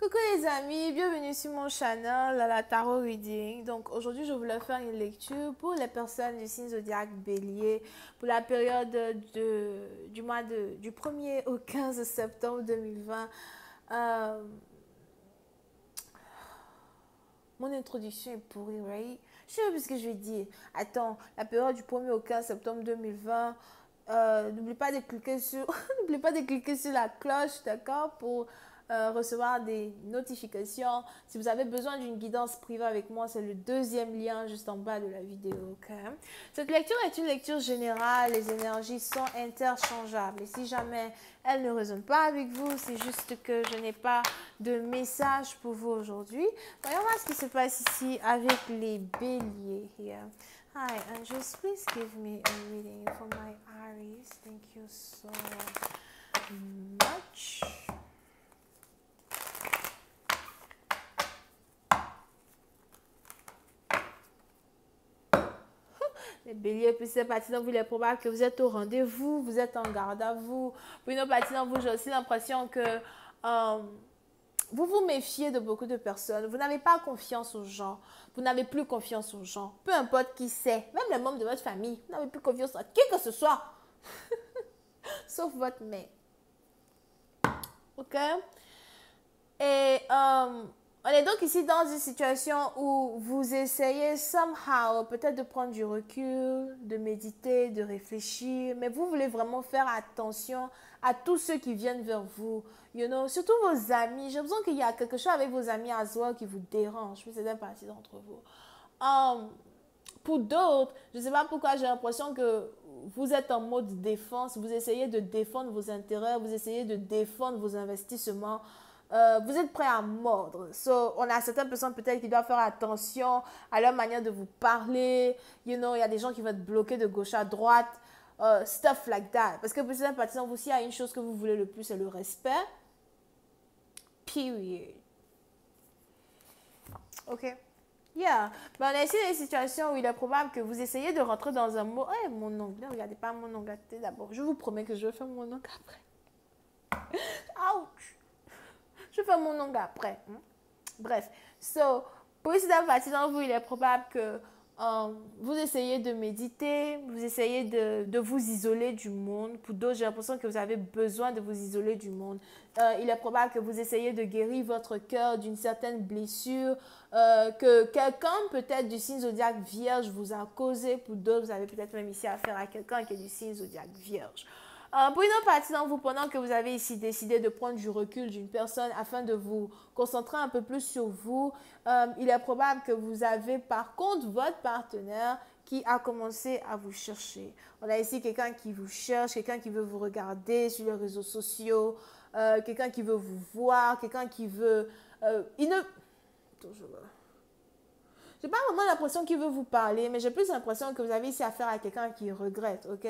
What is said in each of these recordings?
Coucou les amis, bienvenue sur mon channel, la Tarot Reading. Donc aujourd'hui, je voulais faire une lecture pour les personnes du signe zodiaque Bélier pour la période du 1er au 15 septembre 2020. Euh, mon introduction est pourrie, right? Je sais pas plus ce que je vais dire. Attends, la période du 1er au 15 septembre 2020. N'oublie pas de cliquer sur n'oublie pas de cliquer sur la cloche, d'accord, pour recevoir des notifications. Si vous avez besoin d'une guidance privée avec moi, c'est le deuxième lien juste en bas de la vidéo, ok? Cette lecture est une lecture générale, les énergies sont interchangeables et si jamais elles ne résonnent pas avec vous, c'est juste que je n'ai pas de message pour vous aujourd'hui. Voyons voir ce qui se passe ici avec les béliers here. Hi, Angels, please give me a reading for my Aries. Thank you so much. Les béliers, puis c'est parti dans vous, il est probable que vous êtes au rendez-vous, vous êtes en garde à vous. Puis une partie dans vous, j'ai aussi l'impression que vous vous méfiez de beaucoup de personnes. Vous n'avez pas confiance aux gens. Vous n'avez plus confiance aux gens. Peu importe qui c'est, même les membres de votre famille, vous n'avez plus confiance à qui que ce soit. Sauf votre mère. Ok? Et on est donc ici dans une situation où vous essayez somehow peut-être de prendre du recul, de méditer, de réfléchir, mais vous voulez vraiment faire attention à tous ceux qui viennent vers vous, you know, surtout vos amis. J'ai l'impression qu'il y a quelque chose avec vos amis à soi qui vous dérange, puis c'est une partie d'entre vous. Pour d'autres, je ne sais pas pourquoi j'ai l'impression que vous êtes en mode défense, vous essayez de défendre vos intérêts, vous essayez de défendre vos investissements. Vous êtes prêt à mordre. So, on a certaines personnes peut-être qui doivent faire attention à leur manière de vous parler. You know, il y a des gens qui vont être bloqués de gauche à droite. Stuff like that. Parce que pour certaines partisans, vous, s'il y a une chose que vous voulez le plus, c'est le respect. Period. Ok. Yeah. Mais on a ici des situations où il est probable que vous essayez de rentrer dans un mot. Hey, mon ongle. Ne regardez pas mon ongle d'abord. Je vous promets que je vais faire mon ongle après. Ouch. Je fais mon ongle après. Bref. So, pour cette partie d'entre vous, il est probable que vous essayez de méditer, vous essayez de vous isoler du monde. Pour d'autres, j'ai l'impression que vous avez besoin de vous isoler du monde. Il est probable que vous essayez de guérir votre cœur d'une certaine blessure que quelqu'un peut-être du signe zodiaque vierge vous a causé. Pour d'autres, vous avez peut-être même ici affaire à quelqu'un qui est du signe zodiaque vierge. Pour une autre partie d'entre vous, pendant que vous avez ici décidé de prendre du recul d'une personne afin de vous concentrer un peu plus sur vous, il est probable que vous avez par contre votre partenaire qui a commencé à vous chercher. On a ici quelqu'un qui vous cherche, quelqu'un qui veut vous regarder sur les réseaux sociaux, quelqu'un qui veut vous voir, quelqu'un qui veut... il ne... Toujours là. Je n'ai pas vraiment l'impression qu'il veut vous parler, mais j'ai plus l'impression que vous avez ici affaire à quelqu'un qui regrette, ok?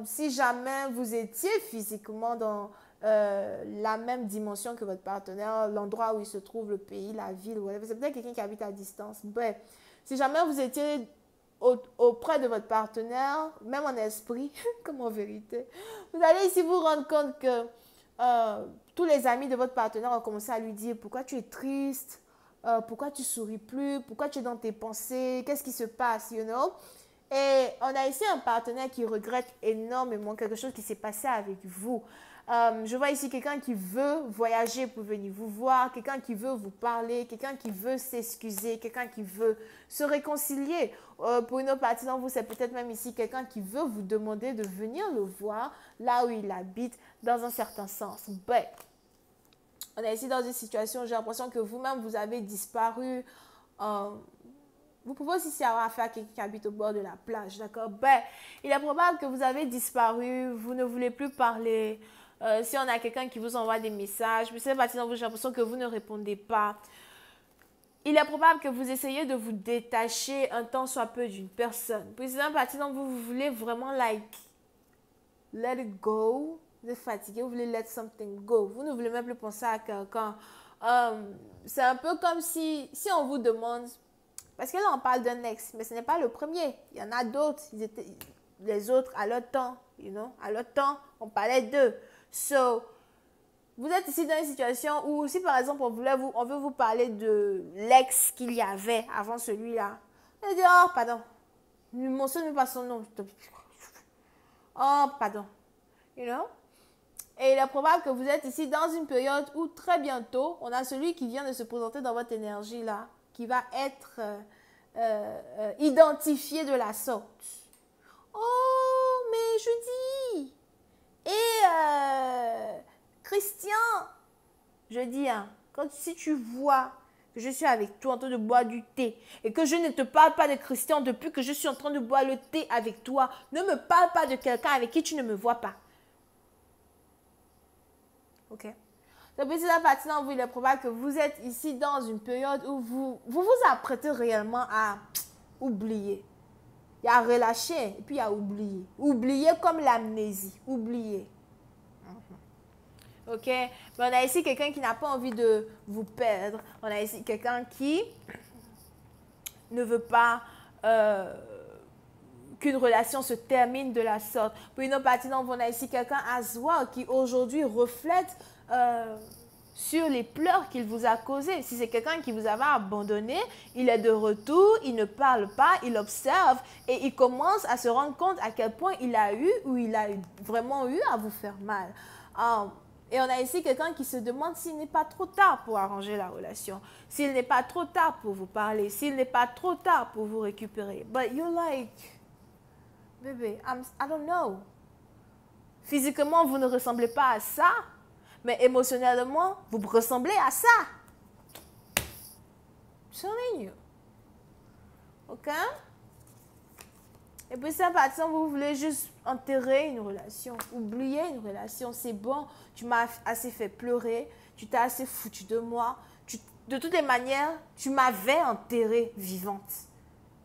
Si jamais vous étiez physiquement dans la même dimension que votre partenaire, l'endroit où il se trouve, le pays, la ville, c'est peut-être quelqu'un qui habite à distance. Bref, si jamais vous étiez auprès de votre partenaire, même en esprit, comme en vérité, vous allez ici vous rendre compte que tous les amis de votre partenaire ont commencé à lui dire pourquoi tu es triste, pourquoi tu souris plus, pourquoi tu es dans tes pensées, qu'est-ce qui se passe, you know? Et on a ici un partenaire qui regrette énormément quelque chose qui s'est passé avec vous. Je vois ici quelqu'un qui veut voyager pour venir vous voir, quelqu'un qui veut vous parler, quelqu'un qui veut s'excuser, quelqu'un qui veut se réconcilier. Pour une autre partie d'entre vous, c'est peut-être même ici quelqu'un qui veut vous demander de venir le voir là où il habite dans un certain sens. Bref. On est ici dans une situation où j'ai l'impression que vous-même, vous avez disparu. Vous pouvez aussi avoir affaire à quelqu'un qui habite au bord de la plage, d'accord? Ben, il est probable que vous avez disparu, vous ne voulez plus parler. Si on a quelqu'un qui vous envoie des messages, mais c'est parti dans vous, j'ai l'impression que vous ne répondez pas. Il est probable que vous essayez de vous détacher un temps soit peu d'une personne. Puis c'est un parti dont vous voulez vraiment, like, let it go. Vous êtes fatigué, vous voulez let something go. Vous ne voulez même plus penser à quelqu'un. C'est un peu comme si on vous demande, parce que là on parle d'un ex, mais ce n'est pas le premier. Il y en a d'autres. Les autres à leur temps, you know. À leur temps, on parlait d'eux. So, vous êtes ici dans une situation où, si par exemple, on veut vous parler de l'ex qu'il y avait avant celui-là, vous dites, oh, pardon, ne mentionne pas son nom. Oh, pardon. You know? Et il est probable que vous êtes ici dans une période où très bientôt, on a celui qui vient de se présenter dans votre énergie là, qui va être identifié de la sorte. Oh, mais je dis. Et Christian, je dis, hein, si tu vois que je suis avec toi en train de boire du thé et que je ne te parle pas de Christian depuis que je suis en train de boire le thé avec toi, ne me parle pas de quelqu'un avec qui tu ne me vois pas. Ok? Donc, c'est la partie dans vous, il est probable que vous êtes ici dans une période où vous apprêtez réellement à oublier. Il y a relâcher et puis il y a oublier. Oublier comme l'amnésie. Oublier. Ok? Mais on a ici quelqu'un qui n'a pas envie de vous perdre. On a ici quelqu'un qui ne veut pas qu'une relation se termine de la sorte. Pour une autre partie, on a ici quelqu'un as well qui aujourd'hui reflète sur les pleurs qu'il vous a causés. Si c'est quelqu'un qui vous avait abandonné, il est de retour, il ne parle pas, il observe et il commence à se rendre compte à quel point il a eu ou il a vraiment eu à vous faire mal. Et on a ici quelqu'un qui se demande s'il n'est pas trop tard pour arranger la relation, s'il n'est pas trop tard pour vous parler, s'il n'est pas trop tard pour vous récupérer. But you're like, baby, I don't know. Physiquement, vous ne ressemblez pas à ça, mais émotionnellement, vous ressemblez à ça. Telling you. Ok? Et puis, c'est à partir où vous voulez juste enterrer une relation, oublier une relation. C'est bon, tu m'as assez fait pleurer, tu t'es assez foutu de moi. De toutes les manières, tu m'avais enterrée vivante.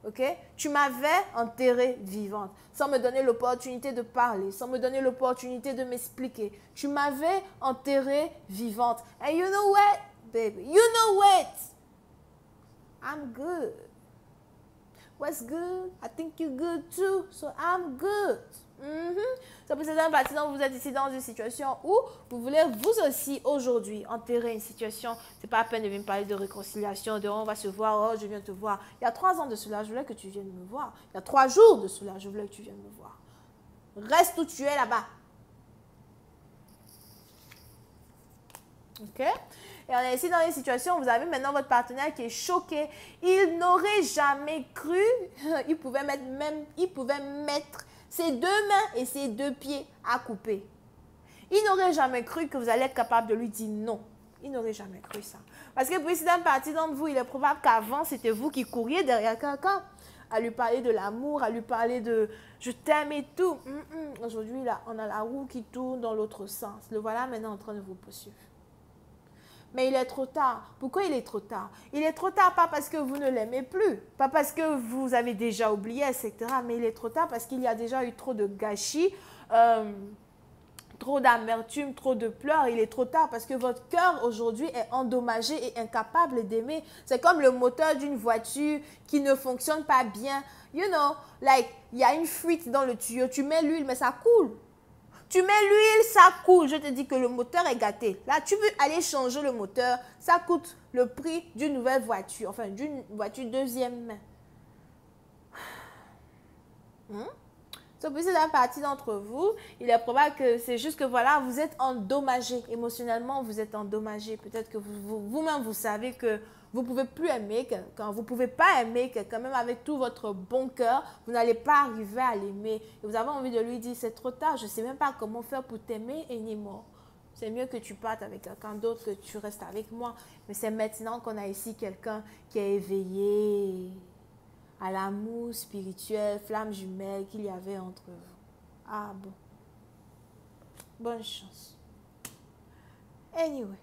Ok? Tu m'avais enterrée vivante, sans me donner l'opportunité de parler, sans me donner l'opportunité de m'expliquer. Tu m'avais enterrée vivante. And you know what, baby? You know what? I'm good. What's good? I think you're good too. So I'm good. Ça peut être un parti dont vous êtes ici dans une situation où vous voulez vous aussi aujourd'hui enterrer une situation. C'est pas à peine de venir me parler de réconciliation, de on va se voir, oh je viens te voir. Il y a 3 ans de cela, je voulais que tu viennes me voir. Il y a 3 jours de cela, je voulais que tu viennes me voir. Reste où tu es là-bas. Ok? Et on est ici dans une situation où vous avez maintenant votre partenaire qui est choqué. Il n'aurait jamais cru, il pouvait mettre ses 2 mains et ses 2 pieds à couper. Il n'aurait jamais cru que vous allez être capable de lui dire non. Il n'aurait jamais cru ça. Parce que pour ici, dans une partie d'entre vous, il est probable qu'avant, c'était vous qui couriez derrière quelqu'un, à lui parler de l'amour, à lui parler de « je t'aime » et tout. Aujourd'hui, là, on a la roue qui tourne dans l'autre sens. Le voilà maintenant en train de vous poursuivre. Mais il est trop tard. Pourquoi il est trop tard? Il est trop tard pas parce que vous ne l'aimez plus, pas parce que vous avez déjà oublié, etc. Mais il est trop tard parce qu'il y a déjà eu trop de gâchis, trop d'amertume, trop de pleurs. Il est trop tard parce que votre cœur aujourd'hui est endommagé et incapable d'aimer. C'est comme le moteur d'une voiture qui ne fonctionne pas bien. You know, like, il y a une fuite dans le tuyau. Tu mets l'huile, mais ça coule. Tu mets l'huile, ça coule. Je te dis que le moteur est gâté. Là, tu veux aller changer le moteur. Ça coûte le prix d'une nouvelle voiture. Enfin, d'une voiture deuxième main. So, puis c'est la partie d'entre vous. Il est probable que c'est juste que voilà, vous êtes endommagé. Émotionnellement, vous êtes endommagé. Peut-être que vous-même, vous savez que vous ne pouvez plus aimer quelqu'un. Vous ne pouvez pas aimer quelqu'un. Même avec tout votre bon cœur, vous n'allez pas arriver à l'aimer. Et vous avez envie de lui dire, c'est trop tard. Je ne sais même pas comment faire pour t'aimer anymore. C'est mieux que tu partes avec quelqu'un d'autre, que tu restes avec moi. Mais c'est maintenant qu'on a ici quelqu'un qui est éveillé à l'amour spirituel, flamme jumelle qu'il y avait entre vous. Ah bon. Bonne chance. Anyway.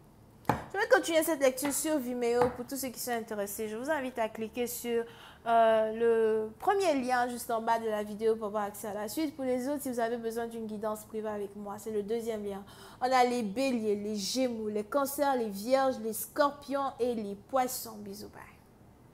Je vais continuer cette lecture sur Vimeo pour tous ceux qui sont intéressés. Je vous invite à cliquer sur le premier lien juste en bas de la vidéo pour avoir accès à la suite. Pour les autres, si vous avez besoin d'une guidance privée avec moi, c'est le deuxième lien. On a les béliers, les gémeaux, les cancers, les vierges, les scorpions et les poissons. Bisous, bye.